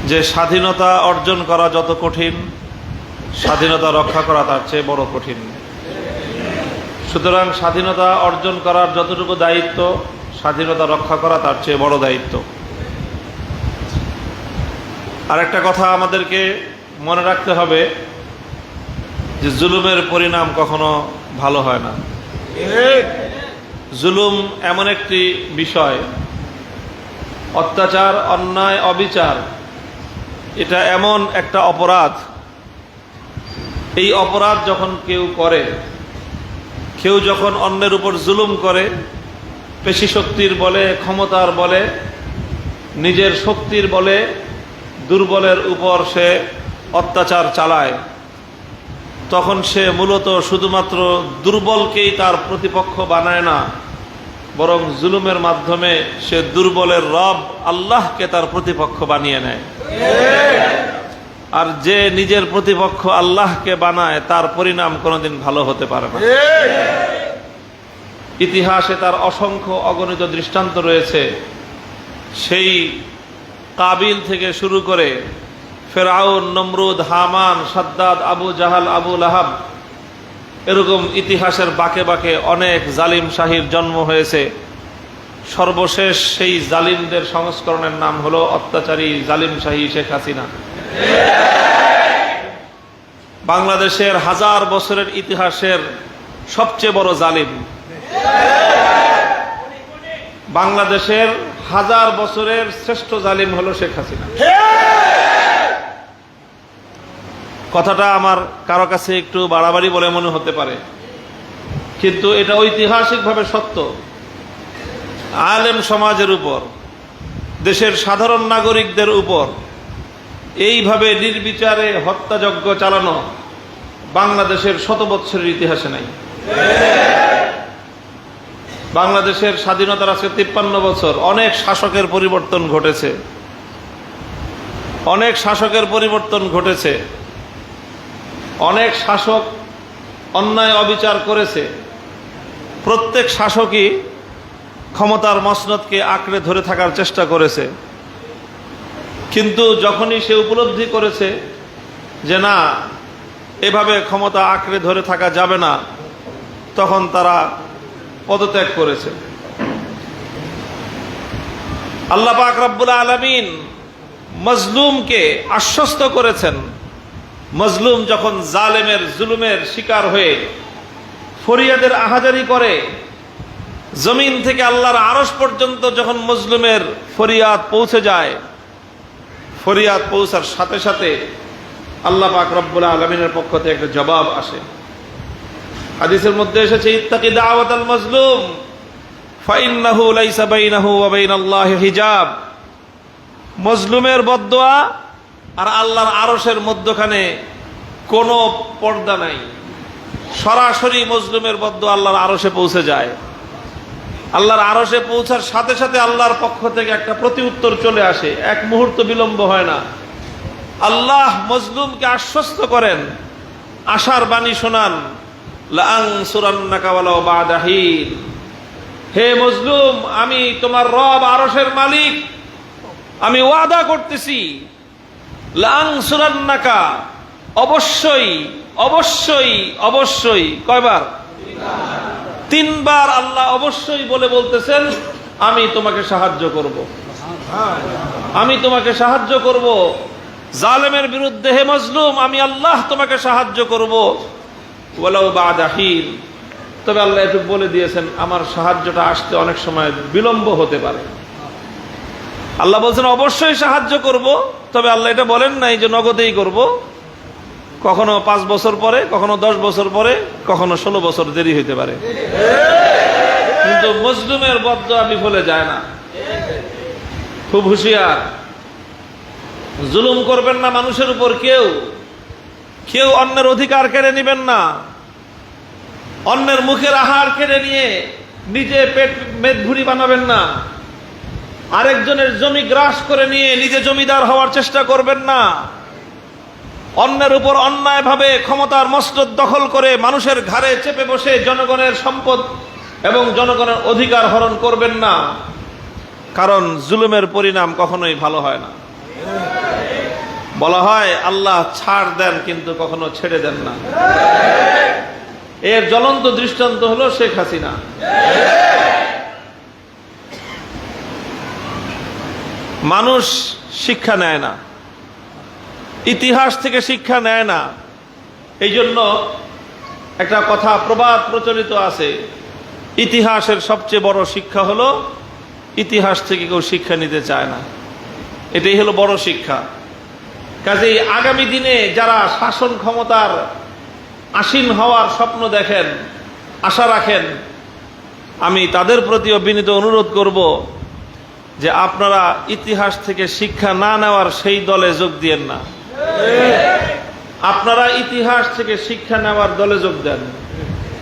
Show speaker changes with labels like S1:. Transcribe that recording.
S1: যে স্বাধীনতা অর্জন করা যত কঠিন, স্বাধীনতা রক্ষা করা তার চেয়ে বড় কঠিন। সুতরাং স্বাধীনতা অর্জন করার যতটুকু দায়িত্ব, স্বাধীনতা রক্ষা করা তার চেয়ে বড় দায়িত্ব। আরেকটা কথা আমাদেরকে মনে রাখতে হবে যে জুলুমের পরিণাম কখনো ভালো হয় না। জুলুম এমন একটি বিষয়, অত্যাচার, অন্যায়, অবিচার, এটা এমন একটা অপরাধ। এই অপরাধ যখন কেউ করে, কেউ যখন অন্যের উপর জুলুম করে, পেশি শক্তির বলে, ক্ষমতার বলে, নিজের শক্তির বলে দুর্বলের উপর সে অত্যাচার চালায়, তখন সে মূলত শুধুমাত্র দুর্বলকেই তার প্রতিপক্ষ বানায় না, বরং জুলুমের মাধ্যমে সে দুর্বলের রব আল্লাহকে তার প্রতিপক্ষ বানিয়ে নেয়। আর যে নিজের প্রতিপক্ষ আল্লাহকে বানায় তার পরিণাম কোনোদিন ভালো হতে পারে না। ইতিহাসে তার অসংখ্য অগণিত দৃষ্টান্ত রয়েছে। সেই কাবিল থেকে শুরু করে ফেরাউন, নমরুদ, হামান, সাদ্দাদ, আবু জাহাল, আবু লাহাব, এরকম ইতিহাসের বাঁকে বাঁকে অনেক জালিম শাহীর জন্ম হয়েছে। সর্বশেষ সেই জালিমদের সংস্করণের নাম হলো অত্যাচারী জালিম শাহী শেখ হাসিনা। বাংলাদেশের হাজার বছরের ইতিহাসের সবচেয়ে বড় জালিম, বাংলাদেশের হাজার বছরের শ্রেষ্ঠ জালিম হলো শেখ হাসিনা। কথাটা আমার কারো কাছে একটু বাড়াবাড়ি বলে মনে হতে পারে, কিন্তু এটা ঐতিহাসিকভাবে সত্য। আলেম সমাজের উপর, দেশের সাধারণ নাগরিকদের উপর এইভাবে নির্বিচারে হত্যাযজ্ঞ চালানো বাংলাদেশের শত বৎসরের ইতিহাসে নাই। বাংলাদেশের স্বাধীনতার আজকে 53 বছর। অনেক শাসকের পরিবর্তন ঘটেছে, অনেক শাসকের পরিবর্তন ঘটেছে, অনেক শাসক অন্যায় অবিচার করেছে। প্রত্যেক শাসকই ক্ষমতার মসনদকে আঁকড়ে ধরে থাকার চেষ্টা করেছে, কিন্তু যখনই সে উপলব্ধি করেছে যে না, এভাবে ক্ষমতা আঁকড়ে ধরে থাকা যাবে না, তখন তারা পদত্যাগ করেছে। আল্লাহ পাক রব্বুল আলামিন মজলুমকে আশ্বস্ত করেছেন। মজলুম যখন জালেমের জুলুমের শিকার হয়ে ফরিয়াদের আহাজারি করে, জমিন থেকে আল্লাহর আরশ পর্যন্ত যখন মজলুমের ফরিয়াদ পৌঁছে যায়, ফরিয়াদ পৌঁছার সাথে সাথে আল্লাহ পাক রব্বুল আলামিনের পক্ষ থেকে একটা জবাব আসে। হাদিসের মধ্যে এসেছে, ইত্তাকি দাওয়াতাল মাজলুম ফাইন্নাহু লাইসা বাইনাহু ওয়া বাইনাল্লাহি হিজাব। মজলুমের বদদোয়া আর আল্লাহর আরশের মধ্যখানে কোনো পর্দা নাই। সরাসরি মজলুমের বদদোয়া আল্লাহর আরশে পৌঁছে যায়। আল্লাহর আরশে পৌঁছার সাথে সাথে আল্লাহর পক্ষ থেকে একটা প্রতি উত্তর চলে আসে, এক মুহূর্ত বিলম্ব হয় না। আল্লাহ মজলুমকে আশ্বস্ত করেন, আশার বাণী শোনান, লাআনসুরান্নাকা ওয়ালাউ বা'দা হিন। হে মজলুম, আমি তোমার রব আরশের মালিক, আমি ওয়াদা করতেছি, লাআনসুরান্নাকা, অবশ্যই অবশ্যই অবশ্যই। কয়বার? 3 বার আল্লাহ অবশ্যই বলে বলতেছেন, আমি তোমাকে সাহায্য করব, আমি তোমাকে সাহায্য করব জালেমের বিরুদ্ধে। হে মজলুম, আমি আল্লাহ তোমাকে সাহায্য করব, ওয়ালাউ বা'দা হিন। তবে আল্লাহ একটু বলে দিয়েছেন, আমার সাহায্যটা আসতে অনেক সময় বিলম্ব হতে পারে। আল্লাহ বলছেন অবশ্যই সাহায্য করব, তবে আল্লাহ এটা বলেন নাই যে নগদেই করব। কখনো 5 বছর পরে, কখনো 10 বছর পরে, কখনো 16 বছর দেরি হইতে পারে, কিন্তু মজলুমের বদদোয়া বিফলে যায় না। খুব হুঁশিয়ার, জুলুম করবেন না মানুষের উপর। কেউ কেউ অন্যের অধিকার কেড়ে নেবেন না। অন্যের মুখের আহার কেড়ে নিয়ে নিজে পেট মেদভুরি বানাবেন না। আরেকজনের জমি গ্রাস করে নিয়ে নিজে জমিদার হওয়ার চেষ্টা করবেন না। অন্যের উপর অন্যায়ভাবে ক্ষমতার মসনদ দখল করে মানুষের ঘাড়ে চেপে বসে জনগণের সম্পদ এবং জনগণের অধিকার হরণ করবেন না, কারণ জুলুমের পরিণাম কখনোই ভালো হয় না। বলা হয় আল্লাহ ছাড় দেন কিন্তু কখনো ছেড়ে দেন না। এর জ্বলন্ত দৃষ্টান্ত হলো শেখ হাসিনা। মানুষ শিক্ষা নেয় না, ইতিহাস থেকে শিক্ষা নেয় না। এই জন্য একটা কথা প্রবাদ প্রচলিত আছে, ইতিহাসের সবচেয়ে বড় শিক্ষা হলো ইতিহাস থেকে কেউ শিক্ষা নিতে চায় না। এটাই হলো বড় শিক্ষা। কাজেই আগামী দিনে যারা শাসন ক্ষমতার আসীন হওয়ার স্বপ্ন দেখেন, আশা রাখেন, আমি তাদের প্রতিও বিনীত অনুরোধ করব যে আপনারা ইতিহাস থেকে শিক্ষা না নেওয়ার সেই দলে যোগ দিয়েন না। আপনারা ইতিহাস থেকে শিক্ষা নেওয়ার দলে যোগ দেন।